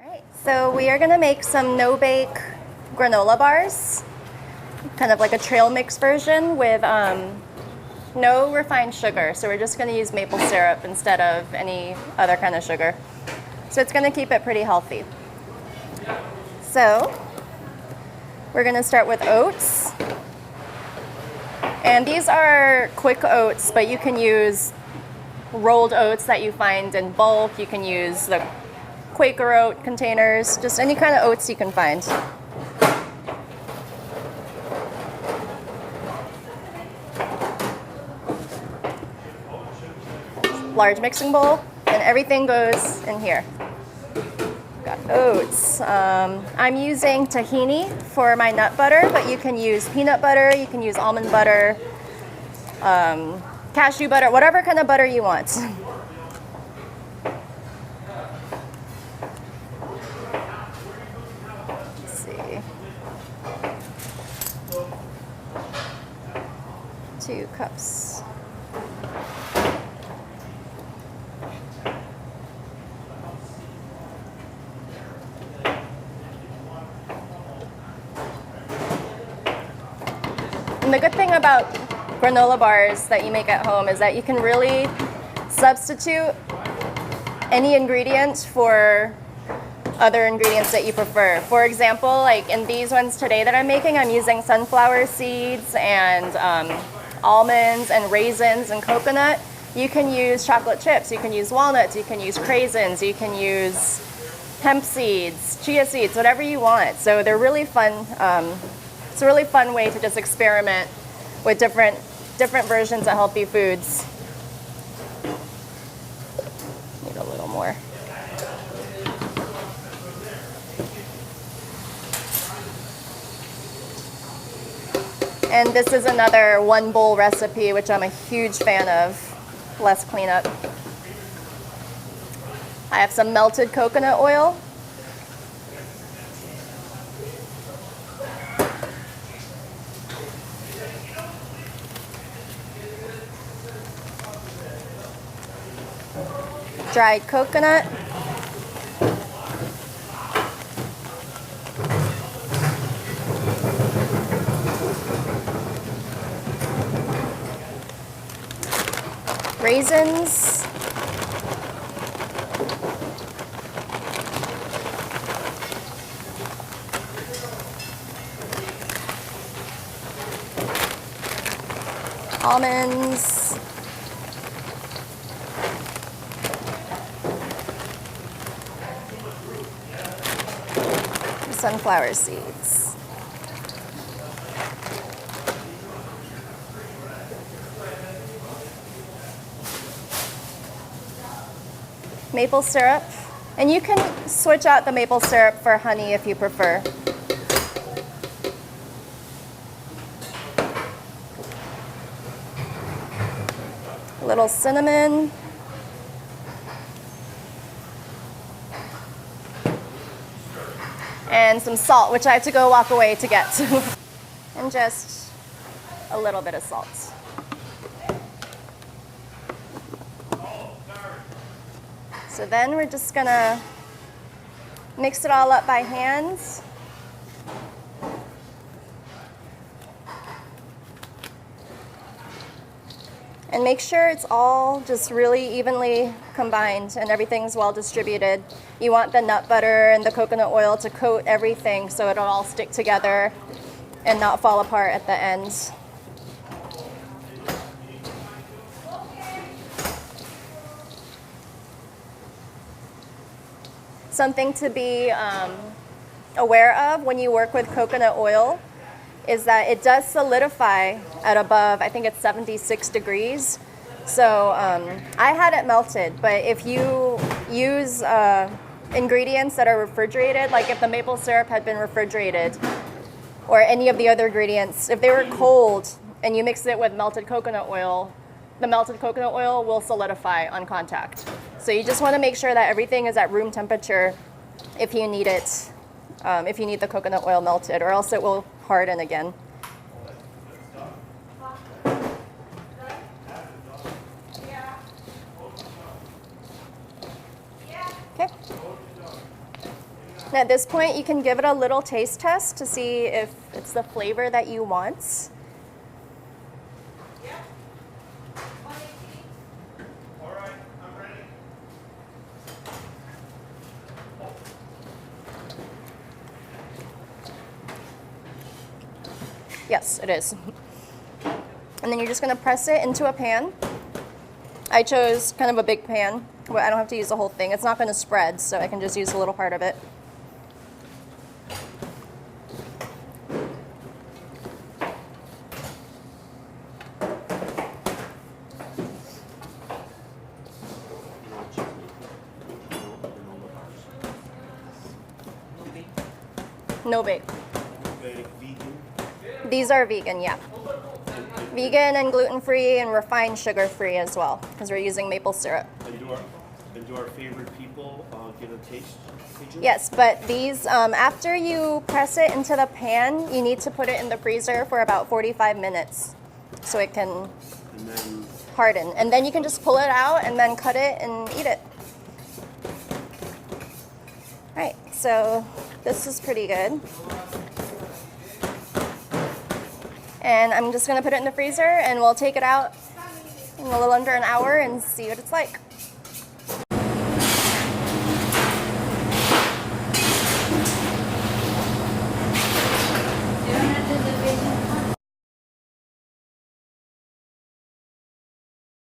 All right, so we are going to make some no-bake granola bars, kind of like a trail mix version with no refined sugar. So we're just going to use maple syrup instead of any other kind of sugar. So it's going to keep it pretty healthy. So we're going to start with oats. And these are quick oats, but you can use rolled oats that you find in bulk. You can use the Quaker oat containers, just any kind of oats you can find. Large mixing bowl, and everything goes in here. Got oats. I'm using tahini for my nut butter, but you can use peanut butter, you can use almond butter, cashew butter, whatever kind of butter you want. Let's see. 2 cups. And the good thing about granola bars that you make at home is that you can really substitute any ingredient for other ingredients that you prefer. For example, like in these ones today that I'm making, I'm using sunflower seeds and almonds and raisins and coconut. You can use chocolate chips, you can use walnuts, you can use craisins, you can use hemp seeds, chia seeds, whatever you want. So they're really fun. It's a really fun way to just experiment with different versions of healthy foods. Need a little more. And this is another 1 bowl recipe, which I'm a huge fan of. Less cleanup. I have some melted coconut oil. Dried coconut. Raisins. Almonds. Sunflower seeds. Maple syrup. And you can switch out the maple syrup for honey if you prefer. A little cinnamon. And some salt, which I have to go walk away to get to. And just a little bit of salt. So then we're just gonna mix it all up by hand. And make sure it's all just really evenly combined and everything's well distributed. You want the nut butter and the coconut oil to coat everything so it'll all stick together and not fall apart at the ends. Something to be aware of when you work with coconut oil is that it does solidify at above, I think it's 76 degrees. So I had it melted, but if you use ingredients that are refrigerated, like if the maple syrup had been refrigerated or any of the other ingredients, if they were cold and you mix it with melted coconut oil, the melted coconut oil will solidify on contact. So you just want to make sure that everything is at room temperature if you need it, if you need the coconut oil melted, or else it will harden again. Okay. And at this point, you can give it a little taste test to see if it's the flavor that you want. All right, I'm ready. Yes, it is. And then you're just gonna press it into a pan. I chose kind of a big pan, but I don't have to use the whole thing. It's not gonna spread, so I can just use a little part of it. No bake. Okay, vegan. These are vegan, yeah. Vegan and gluten-free and refined sugar-free as well, because we're using maple syrup. And do our favorite people get a taste? Pigeon? Yes, but these, after you press it into the pan, you need to put it in the freezer for about 45 minutes so it can And then harden. And then you can just pull it out and then cut it and eat it. All right, so this is pretty good. And I'm just gonna put it in the freezer and we'll take it out in a little under an hour and see what it's like.